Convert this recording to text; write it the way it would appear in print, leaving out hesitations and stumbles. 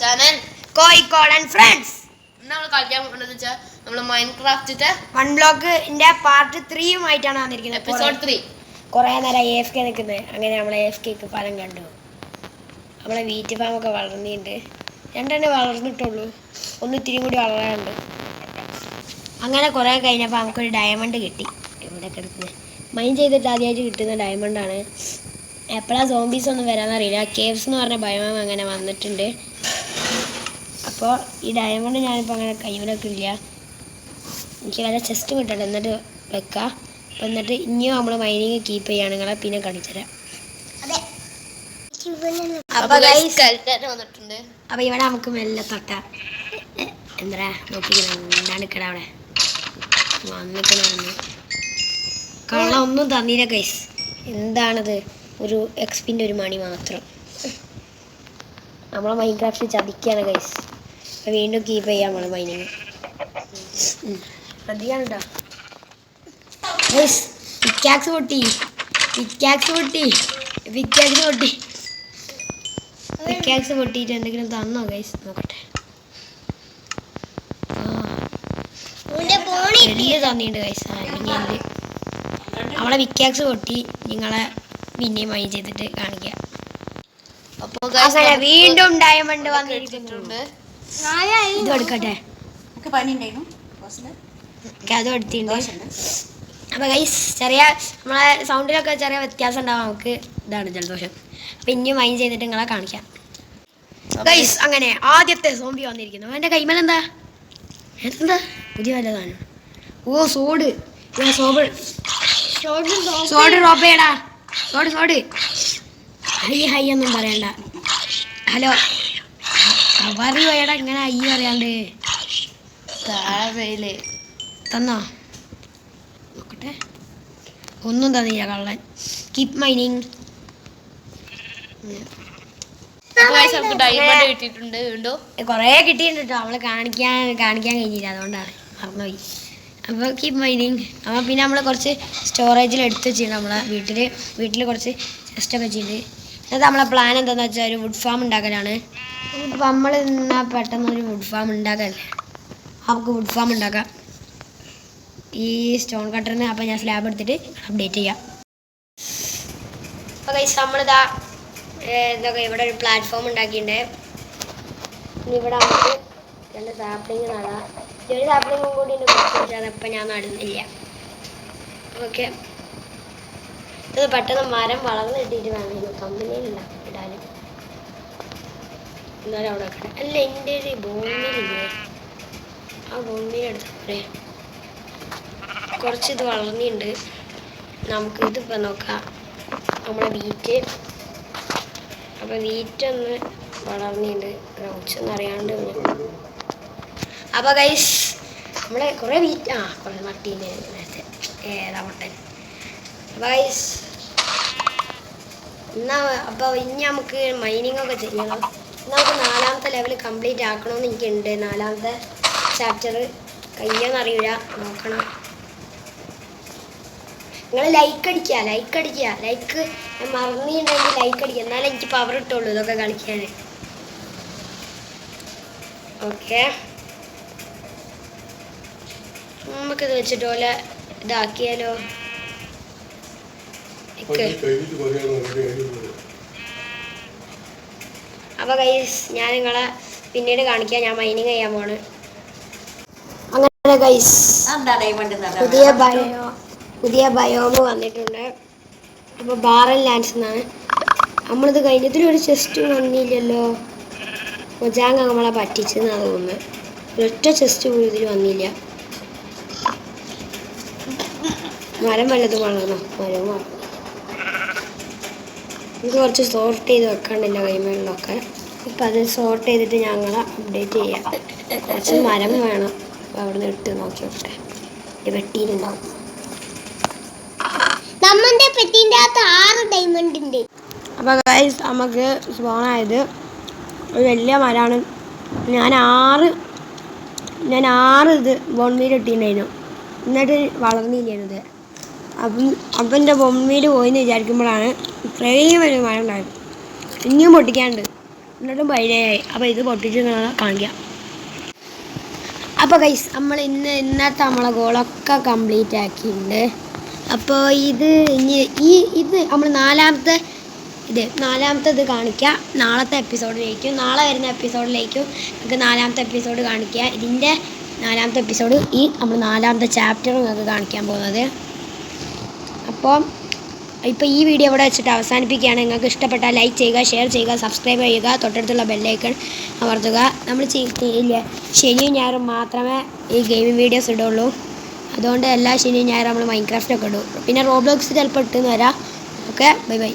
Channel കോഴിക്കോടൻ friends. നമ്മൾ കളിക്കാൻ പോകുന്നത് വെച്ചാൽ നമ്മൾ മൈൻക്രാഫ്റ്റിന്റെ 1 ബ്ലോക്കിന്റെ പാർട്ട് 3 വന്നിരിക്കുന്നത്. എപ്പിസോഡ് 3. കുറേ നേരം AFK നിൽക്കുന്നത്. അങ്ങനെ നമ്മൾ AFKക്ക് ഫലം കണ്ടു. നമ്മളെ വീറ്റ് ഫാമൊക്കെ വളർന്നിട്ടുണ്ട്. 2 വളർന്നിട്ടുള്ളൂ, ഒന്ന് ഇത്തിരി കൂടി വളരാനുണ്ട്. അങ്ങനെ കുറേ കഴിഞ്ഞപ്പോൾ നമുക്കൊരു ഡയമണ്ട് കിട്ടി. ഇവിടെ കിടക്കുന്നത് മൈൻ ചെയ്തിട്ട് ആദ്യമായിട്ട് കിട്ടുന്ന ഡയമണ്ടാണ്. എപ്പോഴാണ് സോംബീസ് ഒന്നും വരാമെന്നറിയില്ല. കേവ്സ് എന്ന് പറഞ്ഞ ഭയം അങ്ങനെ വന്നിട്ടുണ്ട്. അപ്പോൾ ഈ ഡയമണ്ട് ഞാനിപ്പോൾ അങ്ങനെ കയ്യിലൊക്കെ ഇല്ല. എനിക്ക് വല്ല ചെസ്റ്റ് കിട്ടട്ടെ എന്നിട്ട് വെക്കാം. അപ്പം എന്നിട്ട് ഇനിയും നമ്മൾ മൈനിങ് കീപ്പ് ചെയ്യുകയാണ്. നിങ്ങളെ പിന്നെ കാണിച്ചുതരാം. അപ്പോൾ ഇവിടെ നമുക്ക് മെല്ലെ തൊട്ട എന്താ നോക്കിക്കണം നിൽക്കണ അവിടെ വന്നിക്കണമെന്ന് കള്ള ഒന്നും തന്നില്ല ഗൈസ്. എന്താണത്? ഒരു എക്സ്പിൻ്റെ ഒരു മണി മാത്രം. നമ്മളെ മൈൻക്രാഫ്റ്റ് ചതിക്കുകയാണ് ഗൈസ്. വീണ്ടും കീപ്പ് ചെയ്യാം നമ്മൾ മൈനിങ്. ശ്രദ്ധിക്കാൻ കേട്ടോ ഗൈസ്. പിക്കാക്സ് പൊട്ടി, പിക്കാക്സ് പൊട്ടി, പിക്കാക്സ് പൊട്ടി, പിക്കാക്സ് പൊട്ടിയിട്ട് എന്തെങ്കിലും തന്നോ ഗൈസ്? നോക്കട്ടെ. വലിയ തന്നിട്ടുണ്ട് ഗൈസ്. അല്ലെങ്കിൽ നമ്മളെ പിക്കാക്സ് പൊട്ടി. നിങ്ങളെ പിന്നെയും മൈൻ ചെയ്തിട്ട് കാണിക്കാം. അപ്പോൾ വീണ്ടും ഡയമണ്ട് വന്നിരിക്കുന്നുണ്ട്. ഇത് എടുക്കട്ടെ, അതും എടുത്തിട്ടുണ്ട്. അപ്പോൾ ഗൈസ് ചെറിയ നമ്മളെ സൗണ്ടിലൊക്കെ ചെറിയ വ്യത്യാസം ഉണ്ടാവും. നമുക്ക് ഇതാണ് ജലദോഷം. അപ്പം ഇനിയും മൈൻ ചെയ്തിട്ട് നിങ്ങളെ കാണിക്കാം ഗൈസ്. അങ്ങനെ ആദ്യത്തെ സോംബി വന്നിരിക്കുന്നു. എൻ്റെ കൈമലെന്താ എന്താ പുതിയ വല്ലതാണ്? ഓ സോഡ്, സോഡ് ഡ്രോപ്പ് ചെയ്യടാ. സോഡ് ഹൈ ഹൈ ഒന്നും പറയണ്ട. ഹലോ പറയൂടാ, ഇങ്ങനെ ഹൈ പറയാണ്ട്. താഴെ തന്നോ നോക്കട്ടെ. ഒന്നും തന്നില്ല കള്ളൻ. Keep mining. കുറേ കിട്ടിയിട്ടുണ്ട് കേട്ടോ. നമ്മള് കാണിക്കാൻ കഴിഞ്ഞില്ല, അതുകൊണ്ടാണ് മറന്നുപോയി. അപ്പോൾ കീപ് മൈനിങ്. അപ്പോൾ പിന്നെ നമ്മൾ കുറച്ച് സ്റ്റോറേജിൽ എടുത്ത് വെച്ചിട്ടുണ്ട്. നമ്മളെ വീട്ടിൽ കുറച്ച് ചെസ്റ്റൊക്കെ വെച്ചിട്ടുണ്ട്. എന്നിട്ട് നമ്മളെ പ്ലാൻ എന്താണെന്ന് വെച്ചാൽ ഒരു വുഡ് ഫാം ഉണ്ടാക്കലാണ്. അപ്പോൾ നമ്മൾ എന്നാൽ പെട്ടെന്ന് ഒരു വുഡ് ഫാം ഉണ്ടാക്കല്ലേ. നമുക്ക് വുഡ് ഫാം ഉണ്ടാക്കാം ഈ സ്റ്റോൺ കട്ടറിന്. അപ്പോൾ ഞാൻ സ്ലാബ് എടുത്തിട്ട് അപ്ഡേറ്റ് ചെയ്യാം. അപ്പോൾ ഗൈസ് നമ്മളിതാ എന്തൊക്കെ ഇവിടെ ഒരു പ്ലാറ്റ്ഫോം ഉണ്ടാക്കിയിട്ടുണ്ട്. ഇനി ഇവിടെ നമുക്ക് 2 സാപ്ലിങ് നടാം. ഒരു സാപ്ലിങ്ങും കൂടി അതപ്പം ഞാൻ നടുന്നില്ല. ഓക്കെ, ഇത് പെട്ടെന്ന് മരം വളർന്ന് കിട്ടിയിട്ട് വേണം കമ്പനിയിലില്ല ഇടാനും. എന്നാലും അവിടെ വെക്കണം. അല്ല എൻ്റെ ഒരു ബോൺമീലില്ലേ, ആ ബോൺമീൽ എടുത്തേ. കുറച്ച് ഇത് വളർന്നിട്ടുണ്ട്. നമുക്ക് ഇതിപ്പോൾ നോക്കാം. നമ്മളെ വീറ്റ്, അപ്പോൾ വീറ്റൊന്ന് വളർന്നിട്ടുണ്ട്. കുറച്ചൊന്നും അറിയാണ്ട്. അപ്പോൾ ഗൈസ് നമ്മൾ കുറേ വീറ്റ് കുറേ നട്ടീൻ്റെ നേരത്തെ ഏതാ മട്ടൻ. അപ്പോൾ ഗൈസ് അപ്പോൾ ഇനി നമുക്ക് മൈനിങ് ഒക്കെ ചെയ്യണം. നമുക്ക് 4ാമത്തെ ലെവൽ കംപ്ലീറ്റ് ആക്കണമെന്ന് എനിക്കുണ്ട്. 4ാമത്തെ ചാപ്റ്റർ കഴിയുമെന്നറിയില്ല, നോക്കണം. നിങ്ങൾ ലൈക്ക് അടിക്കുക, ലൈക്ക് മറന്നിട്ടുണ്ടെങ്കിൽ ലൈക്ക് അടിക്കുക. എന്നാലേ എനിക്ക് പവർ ഇട്ടുള്ളൂ ഇതൊക്കെ കളിക്കാൻ. ഓക്കെ, നമുക്കിത് വെച്ചിട്ട് പോലെ ഇതാക്കിയാലോ. അപ്പോൾ ഗൈസ് ഞാൻ നിങ്ങളെ പിന്നീട് കാണിക്കാം. ഞാൻ മൈനിങ് ചെയ്യാൻ പോണ്. അങ്ങനെ ഗൈസ് പുതിയ ബയോമ് വന്നിട്ടുണ്ട്. അപ്പോൾ ബാറൻ ലാൻഡ്സ് എന്നാണ്. നമ്മളിത് കഴിഞ്ഞതിലൊരു ചെസ്റ്റ് വന്നില്ലല്ലോ. മൊജാങ് നമ്മളെ പറ്റിച്ചെന്നാണ് തോന്നുന്നത്. ഒരൊറ്റ ചെസ്റ്റ് പോലും ഇതിൽ വന്നില്ല. മരം വല്ലതും വളർന്നോ? മരവും വളർന്നു. നമുക്ക് കുറച്ച് സോർട്ട് ചെയ്ത് വെക്കാണ്ടില്ല കൈമേളിലൊക്കെ. ഇപ്പം അത് സോർട്ട് ചെയ്തിട്ട് ഞങ്ങൾ അപ്ഡേറ്റ് ചെയ്യാം. കുറച്ച് മരം വേണം. അപ്പോൾ അവിടെ നിന്ന് ഇട്ട് നോക്കി നോക്കട്ടെ. വെട്ടിയിട്ടുണ്ടാവും. നമ്മുടെ പെട്ടിൻ്റെ അകത്ത് 6 ഡയമണ്ട് ഉണ്ട്. അപ്പോൾ ഗൈസ് നമുക്ക് സ്പോണായത് ഒരു വലിയ മരമാണ്. ഞാൻ ആറ് ഇത് ബോൺമീൽ ഇട്ടിട്ടുണ്ടായിരുന്നു. എന്നിട്ട് വളർന്നില്ലായിരുന്നത്. അപ്പം എൻ്റെ ബൊമ്മീൽ പോയിന്ന് വിചാരിക്കുമ്പോഴാണ് ഇത്രയും വലിയ മരം ഉണ്ടായത്. ഇനിയും പൊട്ടിക്കാണ്ട്. എന്നിട്ടും 17 അപ്പോൾ ഇത് പൊട്ടിച്ച് കാണിക്കാം. അപ്പോൾ ഗൈസ് നമ്മൾ ഇന്നത്തെ നമ്മളെ ഗോളൊക്കെ കംപ്ലീറ്റ് ആക്കിയിട്ടുണ്ട്. അപ്പോൾ ഇത് നമ്മൾ നാലാമത്തെ ഇത് കാണിക്കുക. നാളത്തെ എപ്പിസോഡിലേക്കും നാളെ വരുന്ന എപ്പിസോഡിലേക്കും നിങ്ങൾക്ക് നാലാമത്തെ എപ്പിസോഡ് കാണിക്കുക. ഇതിൻ്റെ നാലാമത്തെ എപ്പിസോഡ് നമ്മൾ നാലാമത്തെ ചാപ്റ്റർ നിങ്ങൾക്ക് കാണിക്കാൻ പോകുന്നത്. അപ്പോൾ ഈ വീഡിയോ ഇവിടെ വെച്ചിട്ട് അവസാനിപ്പിക്കുകയാണ്. നിങ്ങൾക്ക് ഇഷ്ടപ്പെട്ടാൽ ലൈക്ക് ചെയ്യുക, ഷെയർ ചെയ്യുക, സബ്സ്ക്രൈബ് ചെയ്യുക, തൊട്ടടുത്തുള്ള ബെല്ലൈക്കൺ അമർത്തുക. നമ്മൾ ശനിയും ഞായറും മാത്രമേ ഈ ഗെയിമിംഗ് വീഡിയോസ് ഇടുള്ളൂ. അതുകൊണ്ട് എല്ലാ ശനിയും ഞായറും നമ്മൾ മൈൻക്രാഫ്റ്റൊക്കെ ഇടും. പിന്നെ റോബ്ലോക്സ് ചിലപ്പോൾ ഇട്ടെന്ന് വരാം. Okay, bye bye.